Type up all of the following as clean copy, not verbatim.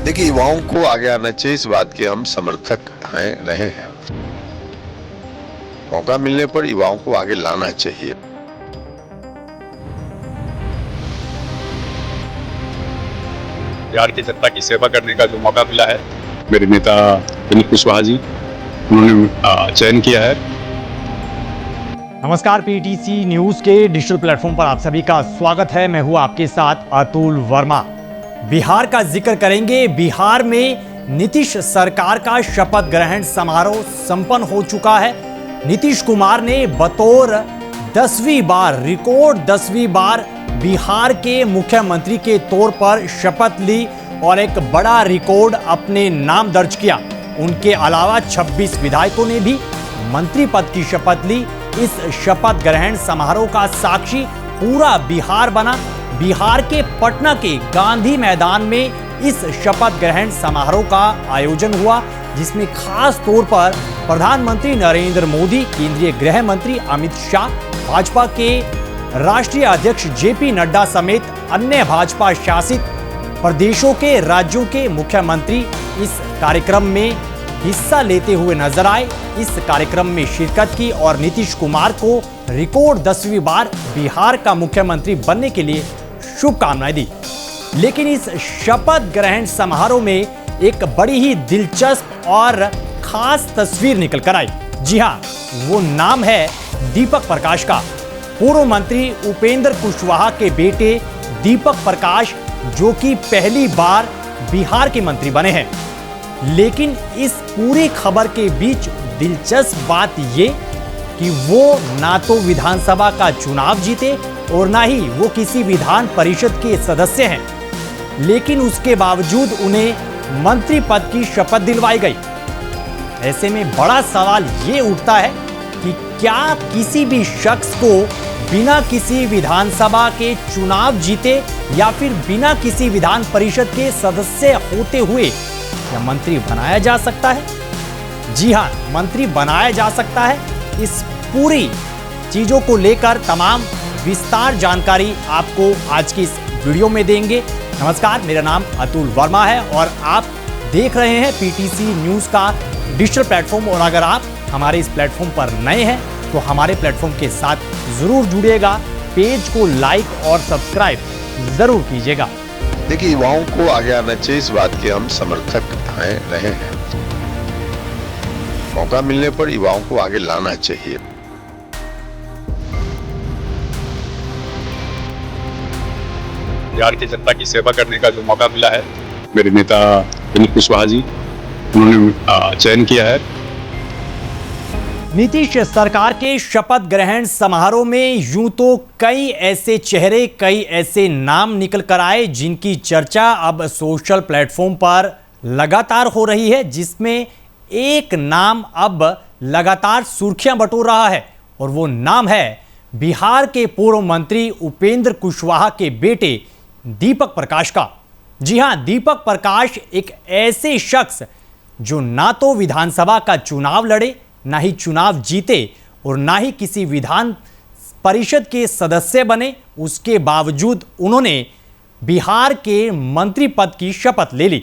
देखिए, युवाओं को आगे आना चाहिए, इस बात के हम समर्थक रहे हैं। मौका मिलने पर युवाओं को आगे लाना चाहिए। बिहार की जनता की सेवा करने का जो मौका मिला है, मेरे नेता विनीत कुशवाहा जी उन्होंने चयन किया है। नमस्कार, पीटीसी न्यूज के डिजिटल प्लेटफॉर्म पर आप सभी का स्वागत है। मैं हूं आपके साथ अतुल वर्मा। बिहार का जिक्र करेंगे। बिहार में नीतीश सरकार का शपथ ग्रहण समारोह संपन्न हो चुका है। नीतीश कुमार ने बतौर 10वीं बार, रिकॉर्ड 10वीं बार बिहार के मुख्यमंत्री के तौर पर शपथ ली और एक बड़ा रिकॉर्ड अपने नाम दर्ज किया। उनके अलावा 26 विधायकों ने भी मंत्री पद की शपथ ली। इस शपथ ग्रहण समारोह का साक्षी पूरा बिहार बना। बिहार के पटना के गांधी मैदान में इस शपथ ग्रहण समारोह का आयोजन हुआ, जिसमें खास तौर पर प्रधानमंत्री नरेंद्र मोदी, केंद्रीय गृह मंत्री अमित शाह, भाजपा के राष्ट्रीय अध्यक्ष जेपी नड्डा समेत अन्य भाजपा शासित प्रदेशों के राज्यों के मुख्यमंत्री इस कार्यक्रम में हिस्सा लेते हुए नजर आए। इस कार्यक्रम में शिरकत की और नीतीश कुमार को रिकॉर्ड 10वीं बार बिहार का मुख्यमंत्री बनने के लिए शुभकामनाएं दी। लेकिन इस शपथ ग्रहण समारोह में एक बड़ी ही दिलचस्प और खास तस्वीर निकल कर आई। जी हां, वो नाम है दीपक प्रकाश का। पूर्व मंत्री उपेंद्र कुशवाहा के बेटे दीपक प्रकाश, जो कि पहली बार बिहार के मंत्री बने हैं। लेकिन इस पूरी खबर के बीच दिलचस्प बात ये कि वो ना तो विधानसभा का चुनाव जीते और ना ही वो किसी विधान परिषद के सदस्य हैं। लेकिन उसके बावजूद उन्हें मंत्री पद की शपथ दिलवाई गई। ऐसे में बड़ा सवाल ये उठता है कि क्या किसी भी शख्स को बिना किसी विधानसभा के चुनाव जीते या फिर बिना किसी विधान परिषद के सदस्य होते हुए क्या मंत्री बनाया जा सकता है? जी हां, मंत्री बनाया जा सकता है। इस पूरी चीजों को लेकर तमाम विस्तार जानकारी आपको आज की इस वीडियो में देंगे। नमस्कार, मेरा नाम अतुल वर्मा है और आप देख रहे हैं पीटीसी न्यूज का डिजिटल प्लेटफॉर्म। और अगर आप हमारे इस प्लेटफॉर्म पर नए हैं तो हमारे प्लेटफॉर्म के साथ जरूर जुड़िएगा। पेज को लाइक और सब्सक्राइब जरूर कीजिएगा। देखिए, युवाओं को आगे आना चाहिए, इस बात के हम समर्थक रहे हैं। मौका मिलने पर युवाओं को आगे लाना चाहिए। बिहार की जनता की सेवा करने का जो मौका मिला है, मेरे नेता विनीत कुशवाहा जी उन्होंने चयन किया है। नीतीश सरकार के शपथ ग्रहण समारोह में यूं तो कई ऐसे चेहरे, कई ऐसे नाम निकल कर आए जिनकी चर्चा अब सोशल प्लेटफॉर्म पर लगातार हो रही है, जिसमें एक नाम अब लगातार सुर्खियां बटोर रहा है और वो नाम है बिहार के पूर्व मंत्री उपेंद्र कुशवाहा के बेटे दीपक प्रकाश का। जी हां, दीपक प्रकाश एक ऐसे शख्स जो ना तो विधानसभा का चुनाव लड़े, ना ही चुनाव जीते और ना ही किसी विधान परिषद के सदस्य बने। उसके बावजूद उन्होंने बिहार के मंत्री पद की शपथ ले ली।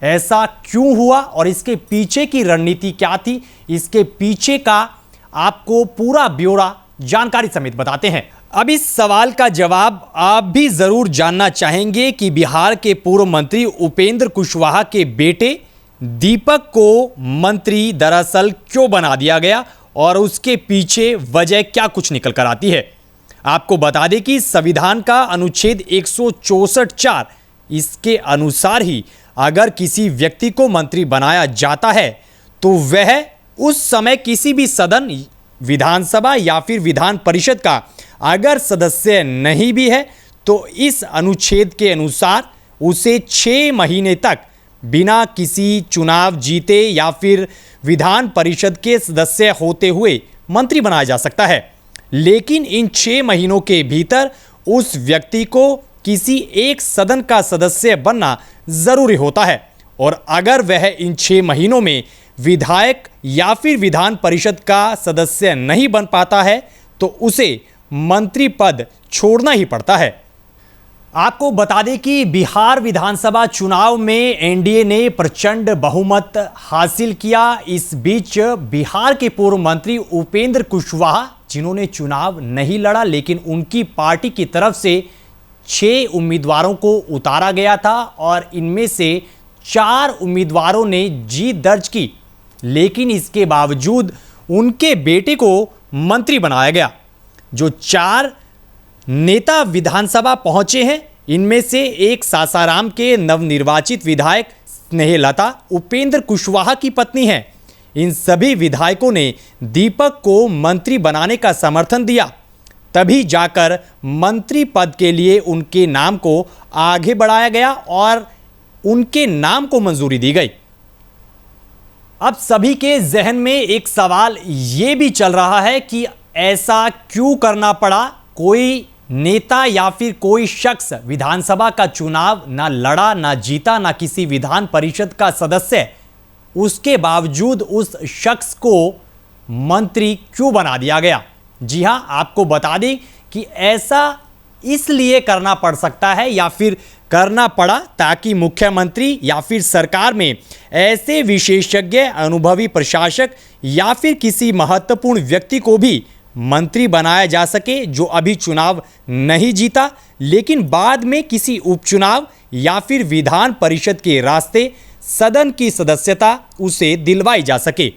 ऐसा क्यों हुआ और इसके पीछे की रणनीति क्या थी, इसके पीछे का आपको पूरा ब्यौरा जानकारी समेत बताते हैं। अब इस सवाल का जवाब आप भी जरूर जानना चाहेंगे कि बिहार के पूर्व मंत्री उपेंद्र कुशवाहा के बेटे दीपक को मंत्री दरअसल क्यों बना दिया गया और उसके पीछे वजह क्या कुछ निकल कर आती है। आपको बता दें कि संविधान का अनुच्छेद 164(4) इसके अनुसार ही अगर किसी व्यक्ति को मंत्री बनाया जाता है तो वह उस समय किसी भी सदन, विधानसभा या फिर विधान परिषद का अगर सदस्य नहीं भी है तो इस अनुच्छेद के अनुसार उसे 6 महीने तक बिना किसी चुनाव जीते या फिर विधान परिषद के सदस्य होते हुए मंत्री बनाया जा सकता है। लेकिन इन 6 महीनों के भीतर उस व्यक्ति को किसी एक सदन का सदस्य बनना जरूरी होता है और अगर वह इन 6 महीनों में विधायक या फिर विधान परिषद का सदस्य नहीं बन पाता है तो उसे मंत्री पद छोड़ना ही पड़ता है। आपको बता दें कि बिहार विधानसभा चुनाव में एनडीए ने प्रचंड बहुमत हासिल किया। इस बीच बिहार के पूर्व मंत्री उपेंद्र कुशवाहा, जिन्होंने चुनाव नहीं लड़ा लेकिन उनकी पार्टी की तरफ से 6 उम्मीदवारों को उतारा गया था और इनमें से 4 उम्मीदवारों ने जीत दर्ज की, लेकिन इसके बावजूद उनके बेटे को मंत्री बनाया गया। जो 4 नेता विधानसभा पहुंचे हैं, इनमें से एक सासाराम के नवनिर्वाचित विधायक स्नेहलता उपेंद्र कुशवाहा की पत्नी हैं। इन सभी विधायकों ने दीपक को मंत्री बनाने का समर्थन दिया, तभी जाकर मंत्री पद के लिए उनके नाम को आगे बढ़ाया गया और उनके नाम को मंजूरी दी गई। अब सभी के जहन में एक सवाल ये भी चल रहा है कि ऐसा क्यों करना पड़ा। कोई नेता या फिर कोई शख्स विधानसभा का चुनाव ना लड़ा, ना जीता, ना किसी विधान परिषद का सदस्य, उसके बावजूद उस शख्स को मंत्री क्यों बना दिया गया। जी हां, आपको बता दें कि ऐसा इसलिए करना पड़ सकता है या फिर करना पड़ा ताकि मुख्यमंत्री या फिर सरकार में ऐसे विशेषज्ञ, अनुभवी प्रशासक या फिर किसी महत्वपूर्ण व्यक्ति को भी मंत्री बनाया जा सके जो अभी चुनाव नहीं जीता, लेकिन बाद में किसी उपचुनाव या फिर विधान परिषद के रास्ते सदन की सदस्यता उसे दिलवाई जा सके।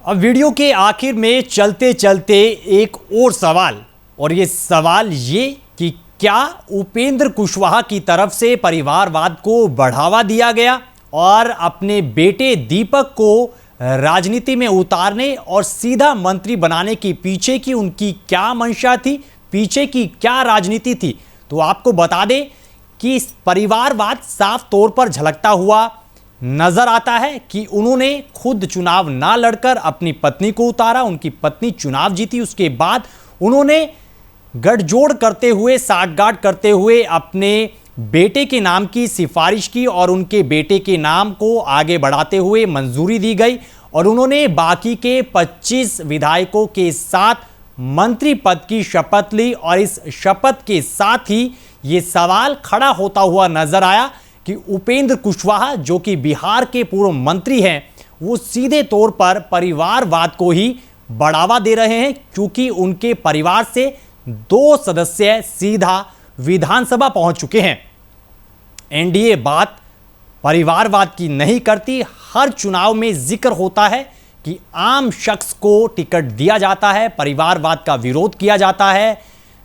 अब वीडियो के आखिर में चलते चलते एक और सवाल, और ये सवाल ये कि क्या उपेंद्र कुशवाहा की तरफ से परिवारवाद को बढ़ावा दिया गया और अपने बेटे दीपक को राजनीति में उतारने और सीधा मंत्री बनाने के पीछे की उनकी क्या मंशा थी, पीछे की क्या राजनीति थी। तो आपको बता दें कि परिवारवाद साफ तौर पर झलकता हुआ नजर आता है कि उन्होंने खुद चुनाव ना लड़कर अपनी पत्नी को उतारा, उनकी पत्नी चुनाव जीती, उसके बाद उन्होंने गठजोड़ करते हुए, साठगांठ करते हुए अपने बेटे के नाम की सिफारिश की और उनके बेटे के नाम को आगे बढ़ाते हुए मंजूरी दी गई और उन्होंने बाकी के 25 विधायकों के साथ मंत्री पद की शपथ ली। और इस शपथ के साथ ही ये सवाल खड़ा होता हुआ नजर आया कि उपेंद्र कुशवाहा, जो कि बिहार के पूर्व मंत्री हैं, वो सीधे तौर पर परिवारवाद को ही बढ़ावा दे रहे हैं, क्योंकि उनके परिवार से 2 सदस्य सीधा विधानसभा पहुंच चुके हैं। एनडीए बात परिवारवाद की नहीं करती। हर चुनाव में जिक्र होता है कि आम शख्स को टिकट दिया जाता है, परिवारवाद का विरोध किया जाता है,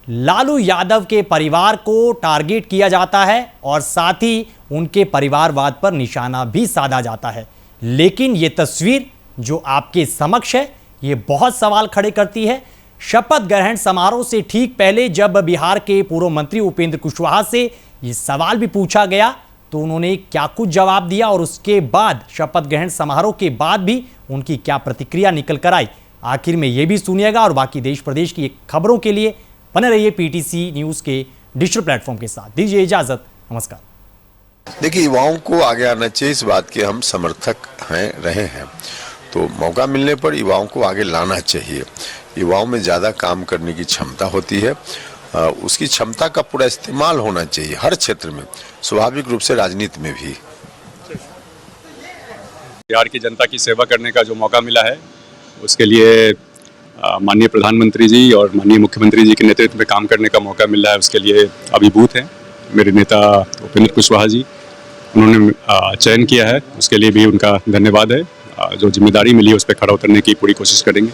लालू यादव के परिवार को टारगेट किया जाता है और साथ ही उनके परिवारवाद पर निशाना भी साधा जाता है। लेकिन ये तस्वीर जो आपके समक्ष है, ये बहुत सवाल खड़े करती है। शपथ ग्रहण समारोह से ठीक पहले जब बिहार के पूर्व मंत्री उपेंद्र कुशवाहा से ये सवाल भी पूछा गया तो उन्होंने क्या कुछ जवाब दिया और उसके बाद शपथ ग्रहण समारोह के बाद भी उनकी क्या प्रतिक्रिया निकल कर आई, आखिर में ये भी सुनिएगा। और बाकी देश प्रदेश की खबरों के लिए बने रहिए पीटीसी न्यूज़ के डिजिटल प्लेटफॉर्म के साथ। दीजिए इजाजत, नमस्कार। देखिए, युवाओं को आगे आना चाहिए, इस बात के हम समर्थक रहे हैं। तो मौका मिलने पर युवाओं को आगे लाना चाहिए। युवाओं में ज़्यादा काम करने की क्षमता होती है, उसकी क्षमता का पूरा इस्तेमाल होना चाहिए हर क्षेत्र में, स्वाभाविक रूप से राजनीति में भी। बिहार की जनता की सेवा करने का जो मौका मिला है, उसके लिए माननीय प्रधानमंत्री जी और माननीय मुख्यमंत्री जी के नेतृत्व में काम करने का मौका मिला है, उसके लिए अभिभूत हैं मेरे नेता उपेंद्र कुशवाहा जी। उन्होंने चयन किया है, उसके लिए भी उनका धन्यवाद है। जो जिम्मेदारी मिली है उस पर खरा उतरने की पूरी कोशिश करेंगे।